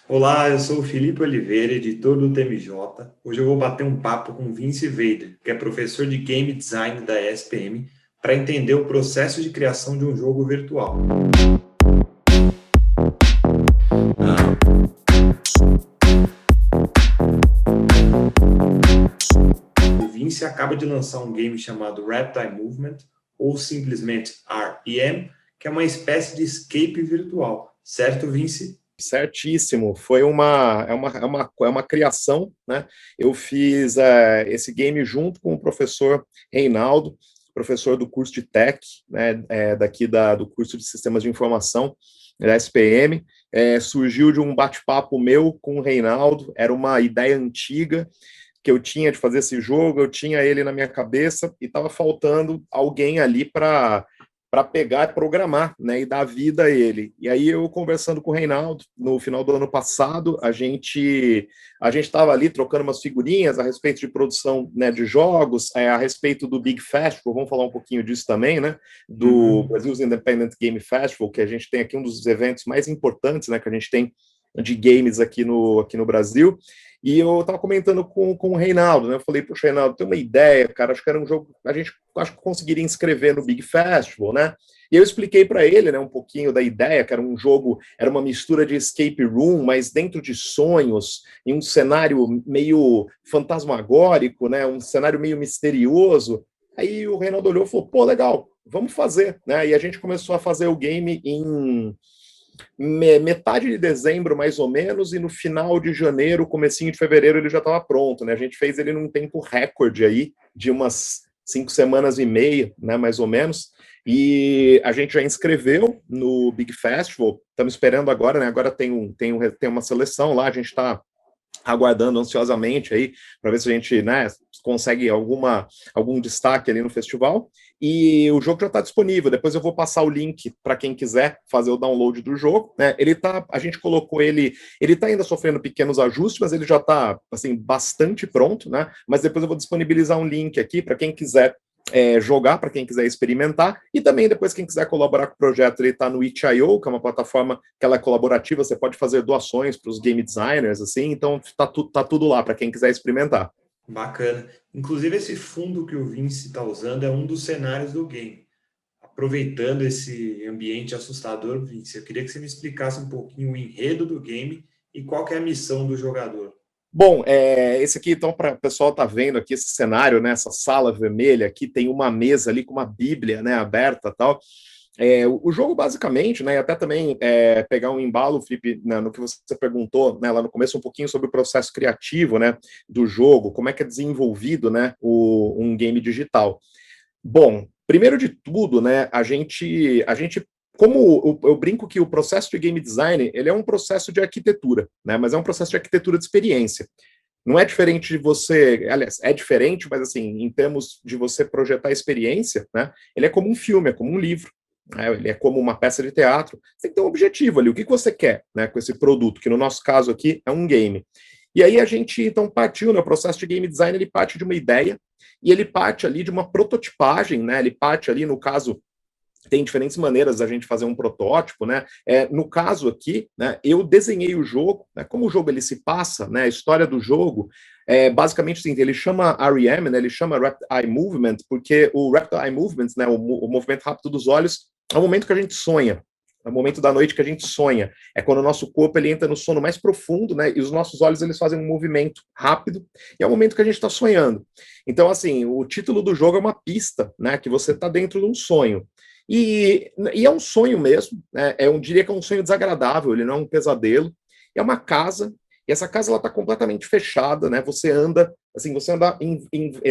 Olá, eu sou o Felipe Oliveira, editor do TMJ. Hoje eu vou bater um papo com Vince Vader, que é professor de Game Design da ESPM, para entender o processo de criação de um jogo virtual. O Vince acaba de lançar um game chamado Reptile Movement, ou simplesmente REM, que é uma espécie de escape virtual. Certo, Vince? Certíssimo, é uma criação, né? Eu fiz esse game junto com o professor Reinaldo, professor do curso de Tech, né, daqui do curso de Sistemas de Informação da SPM. Surgiu de um bate-papo meu com o Reinaldo, era uma ideia antiga que eu tinha de fazer esse jogo, eu tinha ele na minha cabeça e estava faltando alguém ali para pegar e programar, né, e dar vida a ele. E aí eu conversando com o Reinaldo no final do ano passado, a gente estava ali trocando umas figurinhas a respeito de produção, né, de jogos, a respeito do Big Festival, vamos falar um pouquinho disso também, né, do Uhum. Brazil's Independent Game Festival, que a gente tem aqui um dos eventos mais importantes, né, que a gente tem de games aqui no Brasil. E eu estava comentando com o Reinaldo, né? Eu falei, poxa, Reinaldo, tem uma ideia, cara, acho que era um jogo, a gente acho que conseguiria inscrever no Big Festival, né? E eu expliquei para ele, né, um pouquinho da ideia, que era um jogo, era uma mistura de escape room, mas dentro de sonhos, em um cenário meio fantasmagórico, né? Um cenário meio misterioso. Aí o Reinaldo olhou e falou, pô, legal, vamos fazer, né? E a gente começou a fazer o game em metade de dezembro, mais ou menos, e no final de janeiro, comecinho de fevereiro, ele já estava pronto, né? A gente fez ele num tempo recorde aí, de umas 5 semanas e meia, né, mais ou menos, e a gente já inscreveu no Big Festival, estamos esperando agora, né? Agora tem uma seleção lá, a gente está aguardando ansiosamente aí para ver se a gente, né, consegue algum destaque ali no festival. E o jogo já está disponível. Depois eu vou passar o link para quem quiser fazer o download do jogo. Né? A gente colocou ele está ainda sofrendo pequenos ajustes, mas ele já está assim bastante pronto, né? Mas depois eu vou disponibilizar um link aqui para quem quiser jogar, para quem quiser experimentar, e também depois quem quiser colaborar com o projeto, ele está no itch.io, que é uma plataforma que ela é colaborativa, você pode fazer doações para os game designers, assim, então tá tudo lá para quem quiser experimentar. Bacana. Inclusive, esse fundo que o Vince está usando é um dos cenários do game. Aproveitando esse ambiente assustador, Vince, eu queria que você me explicasse um pouquinho o enredo do game e qual que é a missão do jogador. Bom, esse aqui, então, para o pessoal tá vendo aqui esse cenário, né, essa sala vermelha aqui, tem uma mesa ali com uma bíblia, né, aberta tal. O jogo, basicamente, né, e até também pegar um embalo, Felipe, né, no que você perguntou, né, lá no começo, um pouquinho sobre o processo criativo, né, do jogo, como é que é desenvolvido, né, um game digital. Bom, primeiro de tudo, né, a gente como eu brinco que o processo de game design, ele é um processo de arquitetura, né, mas é um processo de arquitetura de experiência. Não é diferente de você, aliás, é diferente, mas assim, em termos de você projetar a experiência, né, ele é como um filme, é como um livro, né, ele é como uma peça de teatro. Você tem que ter um objetivo ali, o que você quer, né, com esse produto, que no nosso caso aqui é um game. E aí a gente, então, partiu, no processo de game design, ele parte de uma ideia, e ele parte ali de uma prototipagem, né, ele parte ali, no caso, tem diferentes maneiras da gente fazer um protótipo, né? No caso aqui, né, eu desenhei o jogo, né, como o jogo ele se passa, né, a história do jogo basicamente assim, ele chama REM, né, ele chama Rapid Eye Movement, porque o Rapid Eye Movement, né, o movimento rápido dos olhos, é o momento que a gente sonha. É o momento da noite que a gente sonha. É quando o nosso corpo ele entra no sono mais profundo, né? E os nossos olhos eles fazem um movimento rápido. E é o momento que a gente está sonhando. Então, assim, o título do jogo é uma pista, né? Que você está dentro de um sonho. E é um sonho mesmo, né? Diria que é um sonho desagradável, ele não é um pesadelo. É uma casa, e essa casa ela está completamente fechada, né? Você anda, assim,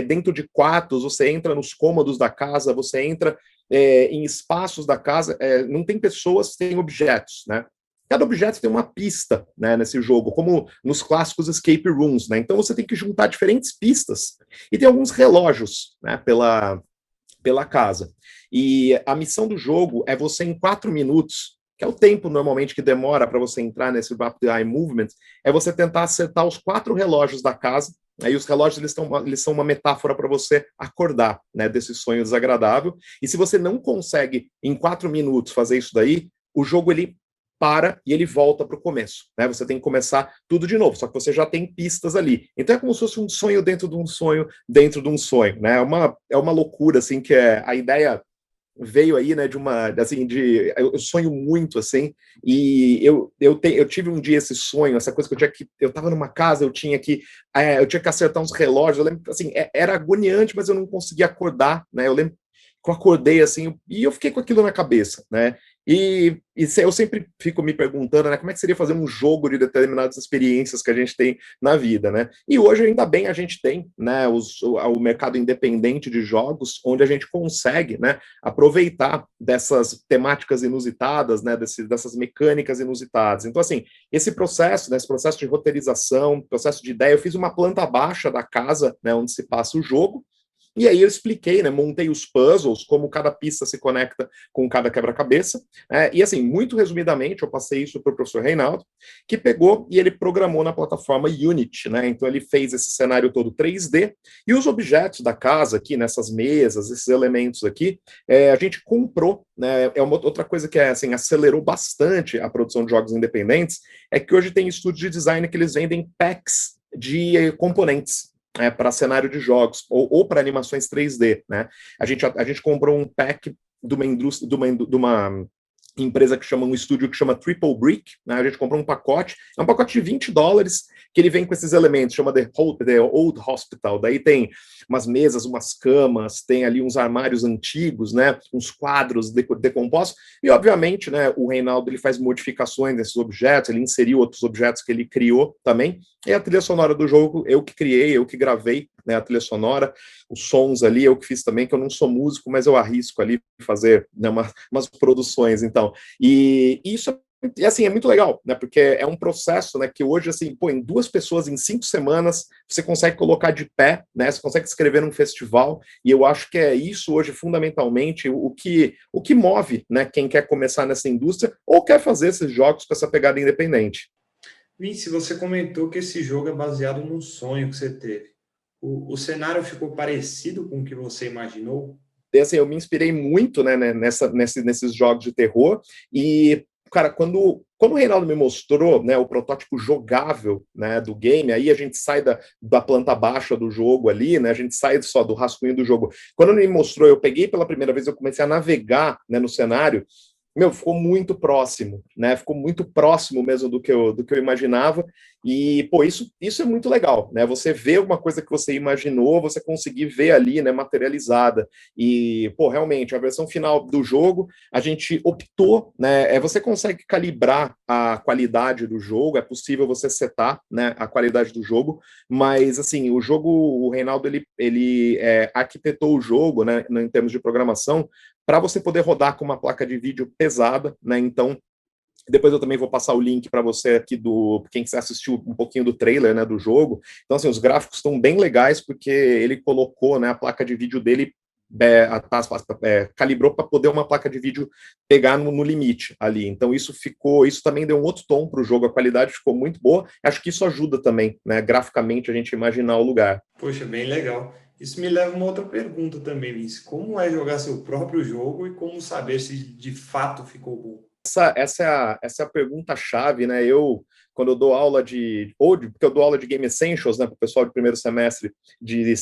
dentro de quartos, você entra nos cômodos da casa, você entra em espaços da casa, não tem pessoas, tem objetos, né? Cada objeto tem uma pista, né, nesse jogo, como nos clássicos escape rooms, né? Então você tem que juntar diferentes pistas e tem alguns relógios, né, pela casa. E a missão do jogo é você, em 4 minutos, que é o tempo normalmente que demora para você entrar nesse Rapid Eye Movement, é você tentar acertar os 4 relógios da casa. Aí os relógios eles são uma metáfora para você acordar, né, desse sonho desagradável. E se você não consegue em 4 minutos fazer isso daí, o jogo ele para e ele volta para o começo, né? Você tem que começar tudo de novo, só que você já tem pistas ali. Então é como se fosse um sonho dentro de um sonho dentro de um sonho, né? É uma loucura, assim, que é a ideia veio aí, né, de uma, assim, eu sonho muito, assim, e eu tive um dia esse sonho, essa coisa que eu tava numa casa, eu tinha que acertar uns relógios, eu lembro, assim, era agoniante, mas eu não conseguia acordar, né, eu lembro que eu acordei, assim, e eu fiquei com aquilo na cabeça, né, eu sempre fico me perguntando, né, como é que seria fazer um jogo de determinadas experiências que a gente tem na vida, né? E hoje, ainda bem, a gente tem, né, o mercado independente de jogos, onde a gente consegue, né, aproveitar dessas temáticas inusitadas, né, dessas mecânicas inusitadas. Então, assim, esse processo, né, esse processo de roteirização, processo de ideia, eu fiz uma planta baixa da casa, né, onde se passa o jogo, e aí eu expliquei, né, montei os puzzles, como cada pista se conecta com cada quebra-cabeça, e assim, muito resumidamente, eu passei isso para o professor Reinaldo, que pegou e ele programou na plataforma Unity, né, então ele fez esse cenário todo 3D, e os objetos da casa aqui, nessas mesas, esses elementos aqui, a gente comprou, né, é uma outra coisa que assim, acelerou bastante a produção de jogos independentes, é que hoje tem estúdios de design que eles vendem packs de componentes, para cenário de jogos ou para animações 3D, né? A gente comprou um pack de uma indústria, de uma empresa que chama, um estúdio que chama Triple Brick, né? A gente comprou um pacote, é um pacote de $20, que ele vem com esses elementos, chama The Old Hospital, daí tem umas mesas, umas camas, tem ali uns armários antigos, né, uns quadros decompostos, e obviamente, né, o Reinaldo, ele faz modificações nesses objetos, ele inseriu outros objetos que ele criou também, e a trilha sonora do jogo, eu que criei, eu que gravei, né, a trilha sonora, os sons ali, eu que fiz também, que eu não sou músico, mas eu arrisco ali fazer, né, umas produções, então, e isso assim, é muito legal, né, porque é um processo, né, que hoje, assim, pô, em 2 pessoas, em 5 semanas, você consegue colocar de pé, né, você consegue escrever num festival, e eu acho que é isso hoje, fundamentalmente, o que move, né, quem quer começar nessa indústria, ou quer fazer esses jogos com essa pegada independente. Vince, você comentou que esse jogo é baseado num sonho que você teve. O cenário ficou parecido com o que você imaginou? E, assim, eu me inspirei muito, né, nesses jogos de terror, e, cara, quando o Reinaldo me mostrou, né, o protótipo jogável, né, do game, aí a gente sai da planta baixa do jogo ali, né, a gente sai só do rascunho do jogo. Quando ele me mostrou, eu peguei pela primeira vez, eu comecei a navegar, né, no cenário, meu, ficou muito próximo, né? Ficou muito próximo mesmo do que eu imaginava. E, pô, isso é muito legal, né? Você vê uma coisa que você imaginou, você conseguir ver ali, né, materializada. E, pô, realmente, a versão final do jogo, a gente optou, né? Você consegue calibrar a qualidade do jogo, é possível você setar, né, a qualidade do jogo, mas, assim, o Reinaldo, ele arquitetou o jogo, né, em termos de programação, para você poder rodar com uma placa de vídeo pesada, né? Então, depois eu também vou passar o link para você aqui quem quiser assistir um pouquinho do trailer, né, do jogo. Então, assim, os gráficos estão bem legais porque ele colocou, né, a placa de vídeo dele, calibrou para poder uma placa de vídeo pegar no limite ali. Então isso também deu um outro tom para o jogo, a qualidade ficou muito boa. Acho que isso ajuda também, né, graficamente a gente imaginar o lugar. Poxa, bem legal. Isso me leva a uma outra pergunta também, Vince. Como é jogar seu próprio jogo e como saber se de fato ficou bom? Essa é a pergunta-chave, né? Quando eu dou aula porque eu dou aula de Game Essentials, né, para o pessoal de primeiro semestre de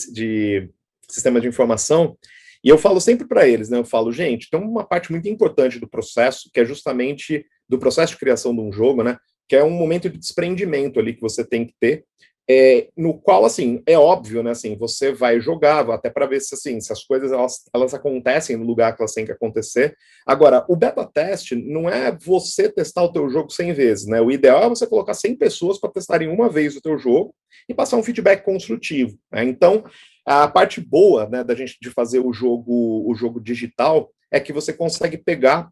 sistema de informação, e eu falo sempre para eles, né? Eu falo, gente, tem uma parte muito importante do processo, que é justamente do processo de criação de um jogo, né? Que é um momento de desprendimento ali que você tem que ter, no qual, assim, é óbvio, né, assim, você vai jogar, até para ver se as coisas, elas acontecem no lugar que elas têm que acontecer. Agora, o beta teste não é você testar o teu jogo 100 vezes, né, o ideal é você colocar 100 pessoas para testarem uma vez o teu jogo e passar um feedback construtivo, né? Então, a parte boa, né, da gente de fazer o jogo digital é que você consegue pegar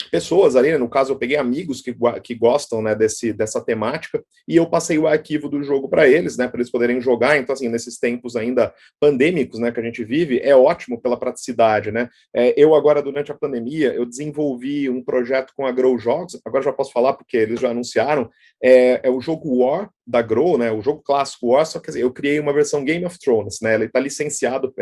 pessoas ali, né? No caso eu peguei amigos que gostam, né, dessa temática, e eu passei o arquivo do jogo para eles, né, para eles poderem jogar. Então, assim, nesses tempos ainda pandêmicos, né, que a gente vive, é ótimo pela praticidade, né. Eu agora, durante a pandemia, eu desenvolvi um projeto com a Grow Jogos, agora já posso falar porque eles já anunciaram, é o jogo War da Grow, né, o jogo clássico War, só que eu criei uma versão Game of Thrones, né, ele está licenciado,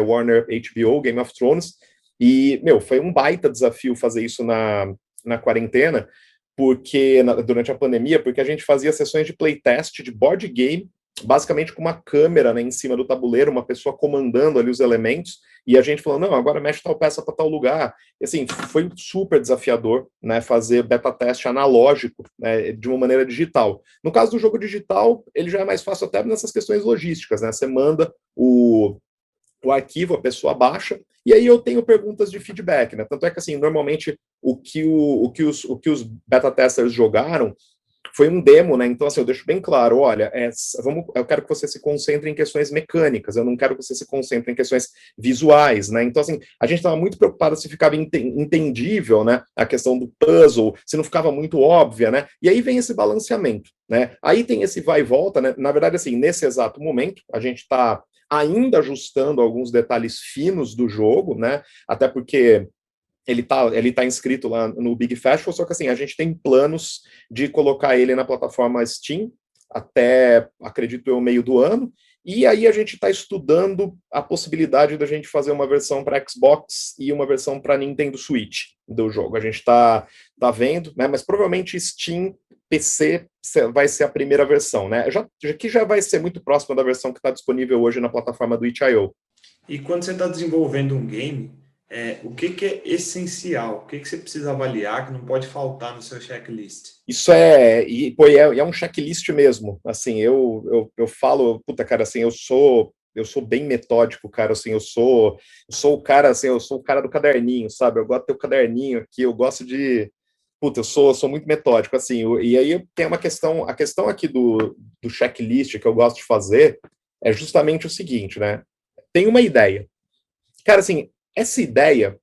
Warner HBO, Game of Thrones, e, meu, foi um baita desafio fazer isso na quarentena, porque durante a pandemia, porque a gente fazia sessões de playtest de board game, basicamente com uma câmera, né, em cima do tabuleiro, uma pessoa comandando ali os elementos, e a gente falou, não, agora mexe tal peça para tal lugar. E, assim, foi super desafiador, né, fazer beta teste analógico, né, de uma maneira digital. No caso do jogo digital, ele já é mais fácil até nessas questões logísticas, né? Você manda o arquivo, a pessoa baixa, e aí eu tenho perguntas de feedback, né? Tanto é que, assim, normalmente o que os beta testers jogaram foi um demo, né? Então, assim, eu deixo bem claro, olha, eu quero que você se concentre em questões mecânicas, eu não quero que você se concentre em questões visuais, né? Então, assim, a gente estava muito preocupado se ficava entendível, né? A questão do puzzle, se não ficava muito óbvia, né? E aí vem esse balanceamento, né? Aí tem esse vai e volta, né? Na verdade, assim, nesse exato momento, a gente está ainda ajustando alguns detalhes finos do jogo, né? Até porque ele tá inscrito lá no Big Festival, só que assim, a gente tem planos de colocar ele na plataforma Steam até, acredito eu, meio do ano, e aí a gente está estudando a possibilidade da gente fazer uma versão para Xbox e uma versão para Nintendo Switch do jogo. A gente tá vendo, né? Mas provavelmente Steam PC vai ser a primeira versão, né? Que já vai ser muito próxima da versão que está disponível hoje na plataforma do itch.io. E quando você está desenvolvendo um game, o que é essencial? O que você precisa avaliar que não pode faltar no seu checklist? Isso é um checklist mesmo. Assim, eu falo, puta, cara, assim, eu sou bem metódico, cara, assim, eu sou o cara, assim, eu sou o cara do caderninho, sabe? Eu gosto de ter o caderninho aqui, eu gosto de, puta, eu sou muito metódico, assim, e aí tem uma questão, a questão aqui do checklist que eu gosto de fazer é justamente o seguinte, né? Tem uma ideia. Cara, assim, essa ideia,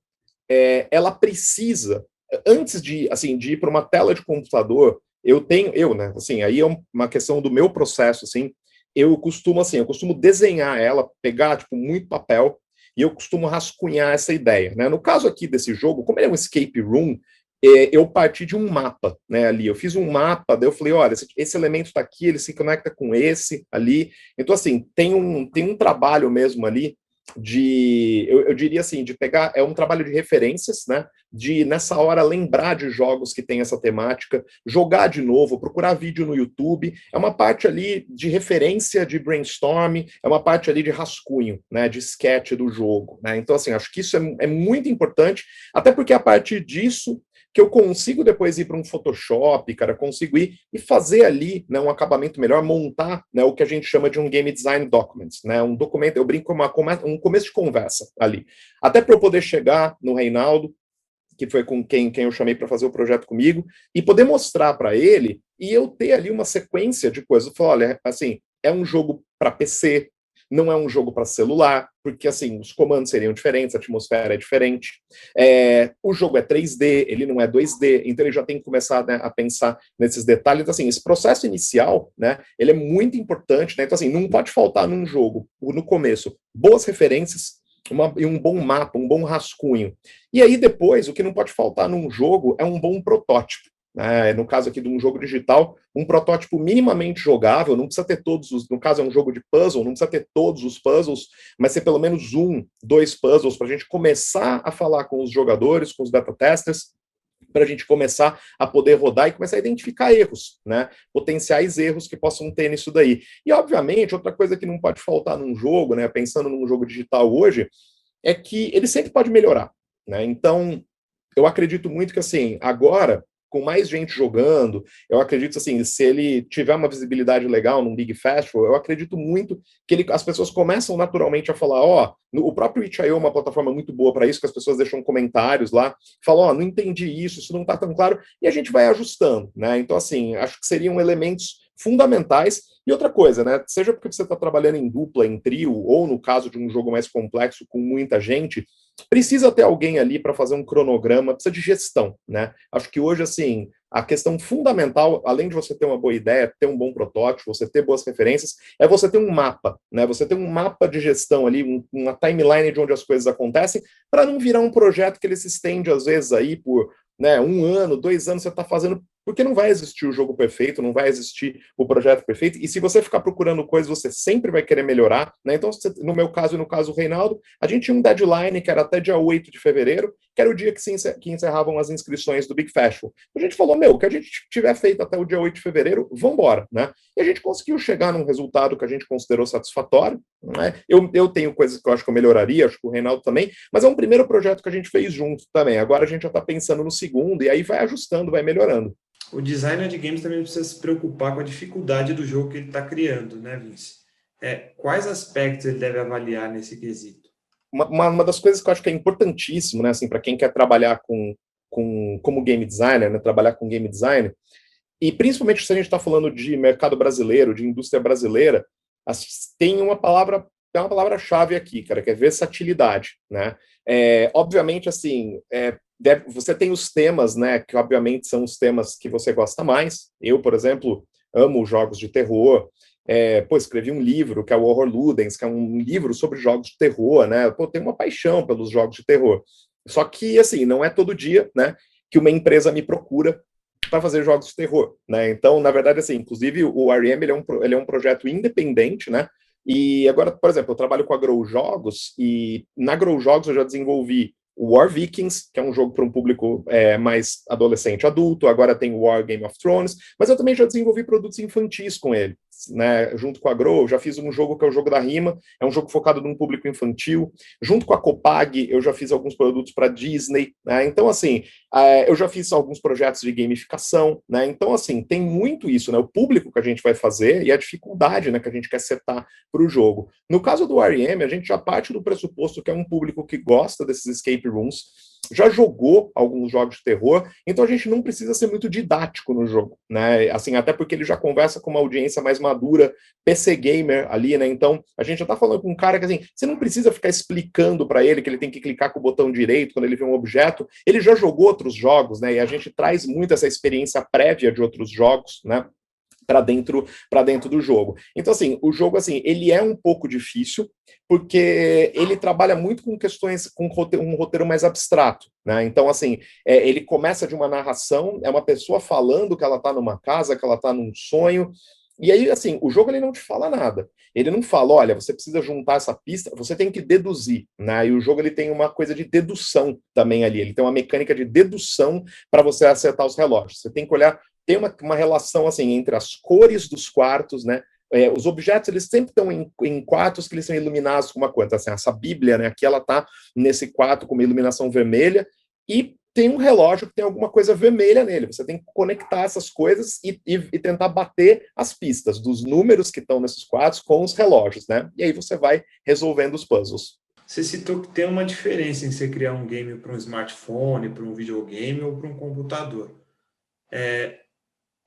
ela precisa, antes de ir para uma tela de computador, né, assim, aí é uma questão do meu processo, assim, eu costumo desenhar ela, pegar, tipo, muito papel, e eu costumo rascunhar essa ideia, né? No caso aqui desse jogo, como ele é um escape room, eu parti de um mapa, né, ali, eu fiz um mapa, daí eu falei, olha, esse elemento está aqui, ele se conecta com esse ali, então, assim, tem um trabalho mesmo ali, eu diria assim, de pegar, é um trabalho de referências, né, de nessa hora lembrar de jogos que tem essa temática, jogar de novo, procurar vídeo no YouTube, é uma parte ali de referência, de brainstorm, é uma parte ali de rascunho, né, de sketch do jogo, né, então assim, acho que isso é muito importante, até porque a partir disso que eu consigo depois ir para um Photoshop, cara, consigo ir e fazer ali, né, um acabamento melhor, montar, né, o que a gente chama de um Game Design Document, né, um documento, eu brinco com um começo de conversa ali. Até para eu poder chegar no Reinaldo, que foi com quem eu chamei para fazer o projeto comigo, e poder mostrar para ele, e eu ter ali uma sequência de coisas. Eu falo, olha, assim, é um jogo para PC, não é um jogo para celular, porque assim, os comandos seriam diferentes, a atmosfera é diferente. O jogo é 3D, ele não é 2D, então ele já tem que começar, né, a pensar nesses detalhes. Então, assim, esse processo inicial, né, ele é muito importante, né? Então, assim, não pode faltar num jogo, no começo, boas referências, e um bom mapa, um bom rascunho. E aí, depois, o que não pode faltar num jogo é um bom protótipo. No caso aqui de um jogo digital, um protótipo minimamente jogável, não precisa ter todos os, no caso é um jogo de puzzle, não precisa ter todos os puzzles, mas ser pelo menos dois puzzles para a gente começar a falar com os jogadores, com os beta testers, para a gente começar a poder rodar e começar a identificar erros, né? Potenciais erros que possam ter nisso daí. E, obviamente, outra coisa que não pode faltar num jogo, né? Pensando num jogo digital hoje, é que ele sempre pode melhorar, né? Então, eu acredito muito que, assim, agora, com mais gente jogando, eu acredito, assim, se ele tiver uma visibilidade legal num Big Festival, eu acredito muito que as pessoas começam naturalmente a falar, o próprio itch.io é uma plataforma muito boa para isso, que as pessoas deixam comentários lá, falam, não entendi isso não está tão claro, e a gente vai ajustando, né? Então, assim, acho que seriam elementos fundamentais. E outra coisa, né? Seja porque você está trabalhando em dupla, em trio, ou no caso de um jogo mais complexo com muita gente, precisa ter alguém ali para fazer um cronograma, precisa de gestão, né? Acho que hoje, assim, a questão fundamental, além de você ter uma boa ideia, ter um bom protótipo, você ter boas referências, é você ter um mapa, né? Você ter um mapa de gestão ali, uma timeline de onde as coisas acontecem, para não virar um projeto que ele se estende, às vezes, aí por, né, 1 ano, 2 anos, você está fazendo Porque não vai existir o jogo perfeito, não vai existir o projeto perfeito, e se você ficar procurando coisas, você sempre vai querer melhorar, né? Então, no meu caso e no caso do Reinaldo, a gente tinha um deadline que era até dia 8 de fevereiro, que era o dia que encerravam as inscrições do Big Festival. A gente falou, o que a gente tiver feito até o dia 8 de fevereiro, vamos embora, né? E a gente conseguiu chegar num resultado que a gente considerou satisfatório, né? Eu tenho coisas que eu acho que eu melhoraria, acho que o Reinaldo também, mas é um primeiro projeto que a gente fez junto também. Agora a gente já está pensando no segundo, e aí vai ajustando, vai melhorando. O designer de games também precisa se preocupar com a dificuldade do jogo que ele está criando, né, Vince? Quais aspectos ele deve avaliar nesse quesito? Uma das coisas que eu acho que é importantíssimo, né, assim, para quem quer trabalhar como game designer, né, trabalhar com game design, e principalmente se a gente está falando de mercado brasileiro, de indústria brasileira, tem uma palavra-chave aqui, cara, que é versatilidade, né? Obviamente, assim, você tem os temas, né, que obviamente são os temas que você gosta mais. Eu, por exemplo, amo jogos de terror. Escrevi um livro que é o Horror Ludens, que é um livro sobre jogos de terror, né? Tenho uma paixão pelos jogos de terror. Só que, assim, não é todo dia, né, que uma empresa me procura para fazer jogos de terror, né? Então, na verdade, assim, inclusive o R.E.M. Ele é um projeto independente, né? E agora, por exemplo, eu trabalho com a Grow Jogos, e na Grow Jogos eu já desenvolvi o War Vikings, que é um jogo para um público mais adolescente adulto, agora tem o War Game of Thrones, mas eu também já desenvolvi produtos infantis com ele, né? Junto com a Grow, já fiz um jogo que é o Jogo da Rima, é um jogo focado num público infantil. Junto com a Copag, eu já fiz alguns produtos para Disney, né? Então, assim, eu já fiz alguns projetos de gamificação, né? Então, assim, tem muito isso, né? O público que a gente vai fazer e a dificuldade, né, que a gente quer setar para o jogo. No caso do R.E.M., a gente já parte do pressuposto que é um público que gosta desses escape rooms, já jogou alguns jogos de terror, então a gente não precisa ser muito didático no jogo, né? Assim, até porque ele já conversa com uma audiência mais madura, PC gamer ali, né? Então a gente já tá falando com um cara que, assim, você não precisa ficar explicando para ele que ele tem que clicar com o botão direito quando ele vê um objeto, ele já jogou outros jogos, né? E a gente traz muito essa experiência prévia de outros jogos, né, para dentro do jogo. Então, assim, o jogo, assim, ele é um pouco difícil, porque ele trabalha muito com questões, com um roteiro mais abstrato, né? Então, assim, ele começa de uma narração, é uma pessoa falando que ela está numa casa, que ela está num sonho, e aí, assim, o jogo ele não te fala nada. Ele não fala, olha, você precisa juntar essa pista, você tem que deduzir, né? E o jogo ele tem uma coisa de dedução também ali. Ele tem uma mecânica de dedução para você acertar os relógios. Você tem que olhar, tem uma relação assim entre as cores dos quartos, né? Os objetos eles sempre estão em quartos que eles são iluminados com uma cor. Então, assim, essa Bíblia, né? Aqui ela está nesse quarto com uma iluminação vermelha e tem um relógio que tem alguma coisa vermelha nele. Você tem que conectar essas coisas e tentar bater as pistas dos números que estão nesses quadros com os relógios, né? E aí você vai resolvendo os puzzles. Você citou que tem uma diferença em você criar um game para um smartphone, para um videogame ou para um computador.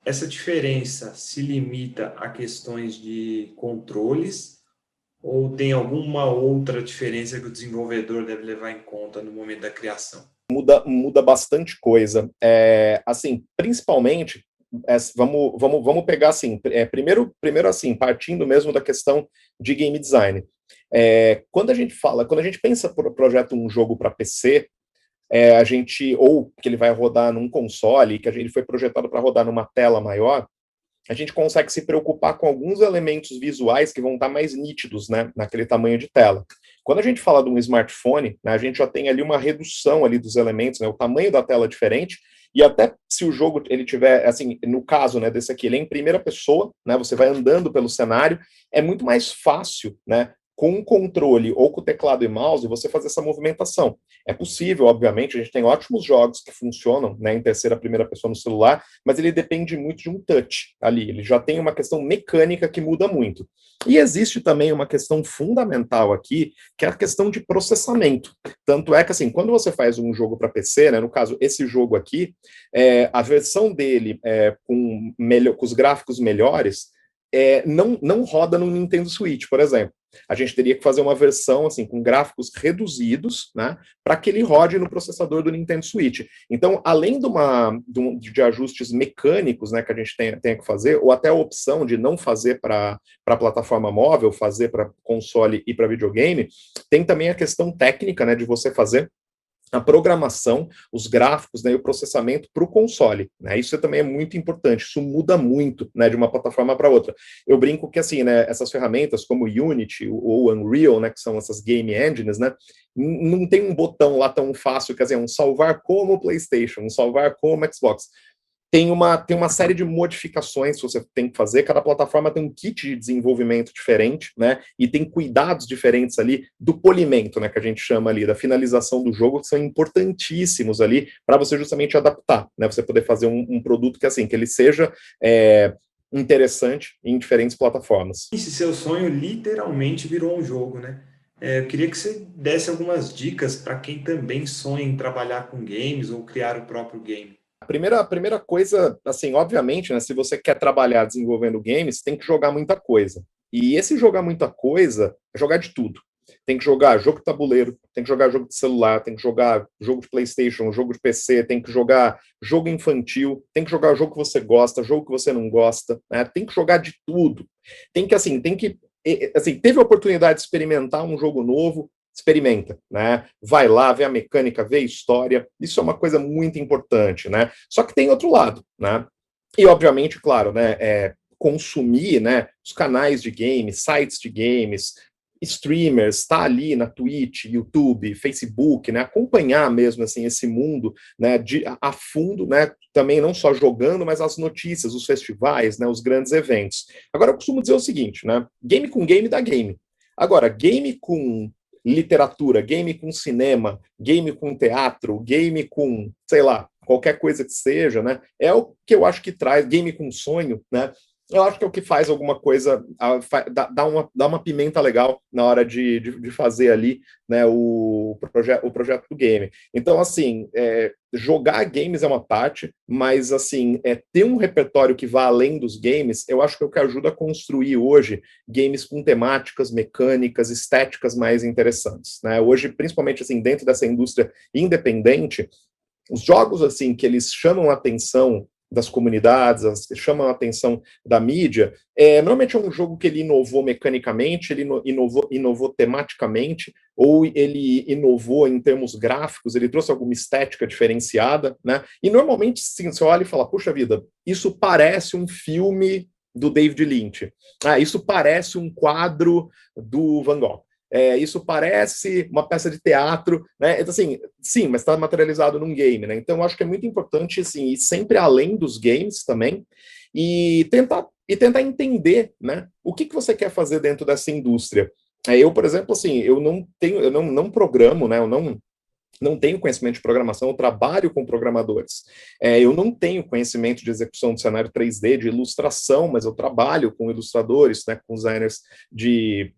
Essa diferença se limita a questões de controles ou tem alguma outra diferença que o desenvolvedor deve levar em conta no momento da criação? Muda bastante coisa. Assim, principalmente, vamos pegar assim, primeiro assim, partindo mesmo da questão de game design. Quando a gente pensa por projeto um jogo para PC, ou que ele vai rodar num console, que ele foi projetado para rodar numa tela maior, a gente consegue se preocupar com alguns elementos visuais que vão estar mais nítidos, né, naquele tamanho de tela. Quando a gente fala de um smartphone, né, a gente já tem ali uma redução ali dos elementos, né, o tamanho da tela é diferente, e até se o jogo ele tiver, assim, no caso, né, desse aqui, ele é em primeira pessoa, né, você vai andando pelo cenário, é muito mais fácil, né, com um controle ou com o teclado e mouse, você fazer essa movimentação. É possível, obviamente, a gente tem ótimos jogos que funcionam, né, em terceira, primeira pessoa no celular, mas ele depende muito de um touch ali, ele já tem uma questão mecânica que muda muito. E existe também uma questão fundamental aqui, que é a questão de processamento. Tanto é que, assim, quando você faz um jogo para PC, né, no caso, esse jogo aqui, a versão dele com os gráficos melhores, não roda no Nintendo Switch, por exemplo. A gente teria que fazer uma versão assim com gráficos reduzidos, né, para que ele rode no processador do Nintendo Switch. Então, além de ajustes mecânicos, né, que a gente tem que fazer, ou até a opção de não fazer para a plataforma móvel, fazer para console e para videogame, tem também a questão técnica, né, de você fazer a programação, os gráficos, né, e o processamento para o console, né? Isso também é muito importante, isso muda muito, né, de uma plataforma para outra. Eu brinco que, assim, né, essas ferramentas como Unity ou Unreal, né, que são essas game engines, né, não tem um botão lá tão fácil, quer dizer, um salvar como PlayStation, um salvar como Xbox. Tem uma série de modificações que você tem que fazer, cada plataforma tem um kit de desenvolvimento diferente, né? E tem cuidados diferentes ali do polimento, né? Que a gente chama ali, da finalização do jogo, que são importantíssimos ali para você justamente adaptar, né? Você poder fazer um produto que, assim, que ele seja interessante em diferentes plataformas. Esse seu sonho literalmente virou um jogo, né? Eu queria que você desse algumas dicas para quem também sonha em trabalhar com games ou criar o próprio game. A primeira coisa, assim, obviamente, né, se você quer trabalhar desenvolvendo games, tem que jogar muita coisa. E esse jogar muita coisa é jogar de tudo. Tem que jogar jogo de tabuleiro, tem que jogar jogo de celular, tem que jogar jogo de PlayStation, jogo de PC, tem que jogar jogo infantil, tem que jogar jogo que você gosta, jogo que você não gosta, né? Tem que jogar de tudo. Assim, teve a oportunidade de experimentar um jogo novo, experimenta, né? Vai lá, vê a mecânica, vê a história. Isso é uma coisa muito importante, né? Só que tem outro lado, né? E obviamente, claro, né? Consumir, né? Os canais de games, sites de games, streamers, tá ali na Twitch, YouTube, Facebook, né? Acompanhar mesmo assim esse mundo, né? A fundo, né? Também não só jogando, mas as notícias, os festivais, né? Os grandes eventos. Agora eu costumo dizer o seguinte, né? Game com game dá game. Agora, game com literatura, game com cinema, game com teatro, game com, sei lá, qualquer coisa que seja, né? É o que eu acho que traz, game com sonho, né? Eu acho que é o que faz alguma coisa, dá uma pimenta legal na hora de fazer ali, né, o projeto do game. Então, assim, jogar games é uma parte, mas, assim, ter um repertório que vá além dos games, eu acho que é o que ajuda a construir hoje games com temáticas, mecânicas, estéticas mais interessantes, né? Hoje, principalmente, assim, dentro dessa indústria independente, os jogos, assim, que eles chamam a atenção das comunidades, chamam a atenção da mídia, normalmente é um jogo que ele inovou mecanicamente, ele inovou tematicamente, ou ele inovou em termos gráficos, ele trouxe alguma estética diferenciada, né? E normalmente, sim, você olha e fala, puxa vida, isso parece um filme do David Lynch. Isso parece um quadro do Van Gogh. Isso parece uma peça de teatro, né? Então, assim, sim, mas está materializado num game, né? Então, eu acho que é muito importante, assim, ir sempre além dos games também e tentar entender, né? O que você quer fazer dentro dessa indústria. Eu, por exemplo, assim, eu não programo, né? Eu não tenho conhecimento de programação, eu trabalho com programadores. Eu não tenho conhecimento de execução de cenário 3D, de ilustração, mas eu trabalho com ilustradores, né, com designers de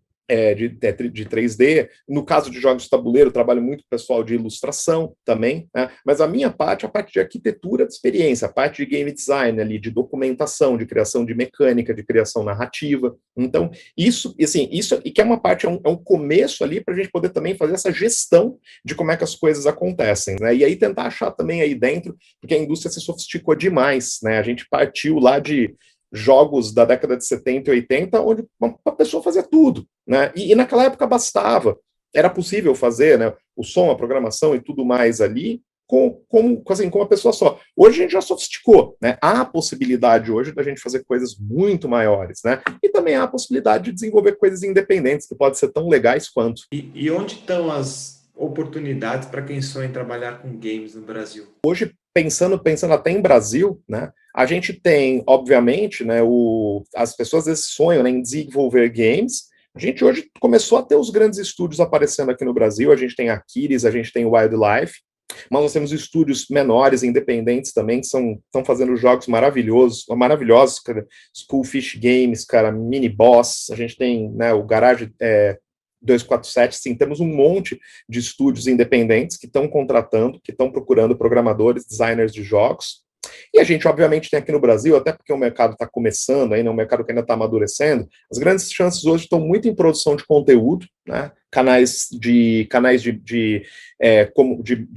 3D. No caso de jogos de tabuleiro, trabalho muito com o pessoal de ilustração também, né? Mas a minha parte é a parte de arquitetura de experiência, a parte de game design ali, de documentação, de criação de mecânica, de criação narrativa. Então, isso e que é uma parte, é um começo ali para a gente poder também fazer essa gestão de como é que as coisas acontecem, né? E aí tentar achar também aí dentro, porque a indústria se sofisticou demais, né? A gente partiu lá de jogos da década de 70 e 80, onde uma pessoa fazia tudo, né? E naquela época bastava. Era possível fazer, né, o som, a programação e tudo mais ali com uma pessoa só. Hoje a gente já sofisticou, né? Há a possibilidade hoje da gente fazer coisas muito maiores, né? E também há a possibilidade de desenvolver coisas independentes, que podem ser tão legais quanto. E onde estão as oportunidades para quem sonha em trabalhar com games no Brasil? Hoje, pensando até em Brasil, né, a gente tem, obviamente, né, as pessoas às vezes sonham, né, em desenvolver games. A gente hoje começou a ter os grandes estúdios aparecendo aqui no Brasil. A gente tem a Aquiles, a gente tem o Wildlife, mas nós temos estúdios menores, independentes também, que estão fazendo jogos maravilhosos, cara. Schoolfish Games, cara, Mini Boss, a gente tem, né, o Garage 247, sim, temos um monte de estúdios independentes que estão contratando, que estão procurando programadores, designers de jogos. E a gente, obviamente, tem aqui no Brasil, até porque o mercado está começando ainda, um mercado que ainda está amadurecendo, as grandes chances hoje estão muito em produção de conteúdo, né? De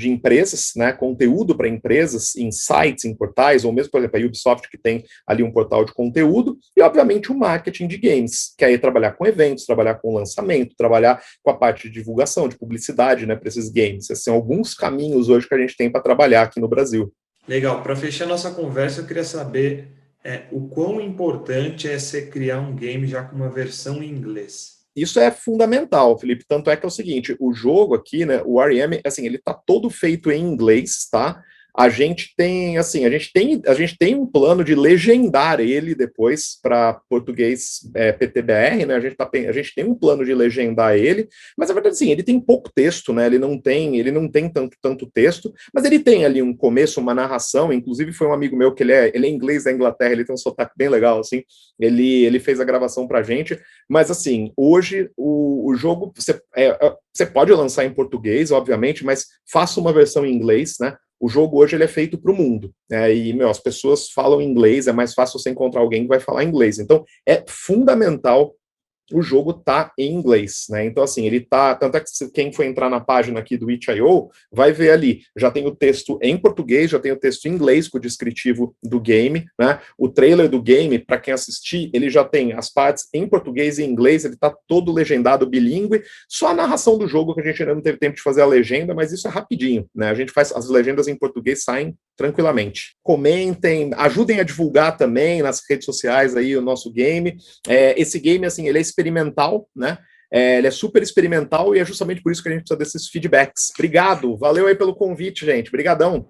empresas, né? Conteúdo para empresas, em sites, em portais, ou mesmo, por exemplo, a Ubisoft, que tem ali um portal de conteúdo, e, obviamente, o marketing de games, que é trabalhar com eventos, trabalhar com lançamento, trabalhar com a parte de divulgação, de publicidade, né, para esses games. Esses são alguns caminhos hoje que a gente tem para trabalhar aqui no Brasil. Legal. Para fechar nossa conversa, eu queria saber o quão importante é você criar um game já com uma versão em inglês. Isso é fundamental, Felipe. Tanto é que é o seguinte, o jogo aqui, né, o REM, assim, ele tá todo feito em inglês, tá? A gente tem, assim, a gente tem um plano de legendar ele depois para português PTBR, né? A gente tem um plano de legendar ele, mas a verdade, assim, ele tem pouco texto, né? Ele não tem tanto texto, mas ele tem ali um começo, uma narração. Inclusive foi um amigo meu que ele é inglês da Inglaterra, ele tem um sotaque bem legal, assim. Ele fez a gravação pra gente, mas assim, hoje o jogo você pode lançar em português, obviamente, mas faça uma versão em inglês, né? O jogo hoje ele é feito para o mundo, né? E as pessoas falam inglês, é mais fácil você encontrar alguém que vai falar inglês. Então, é fundamental o jogo tá em inglês, né? Então, assim, ele tá. Tanto é que quem for entrar na página aqui do itch.io vai ver ali. Já tem o texto em português, já tem o texto em inglês com o descritivo do game, né? O trailer do game, para quem assistir, ele já tem as partes em português e em inglês, ele tá todo legendado bilíngue. Só a narração do jogo que a gente ainda não teve tempo de fazer a legenda, mas isso é rapidinho, né? A gente faz as legendas em português, saem tranquilamente. Comentem, ajudem a divulgar também nas redes sociais aí o nosso game. Esse game, assim, ele é experimental, né? Ele é super experimental e é justamente por isso que a gente precisa desses feedbacks. Obrigado, valeu aí pelo convite, gente. Obrigadão.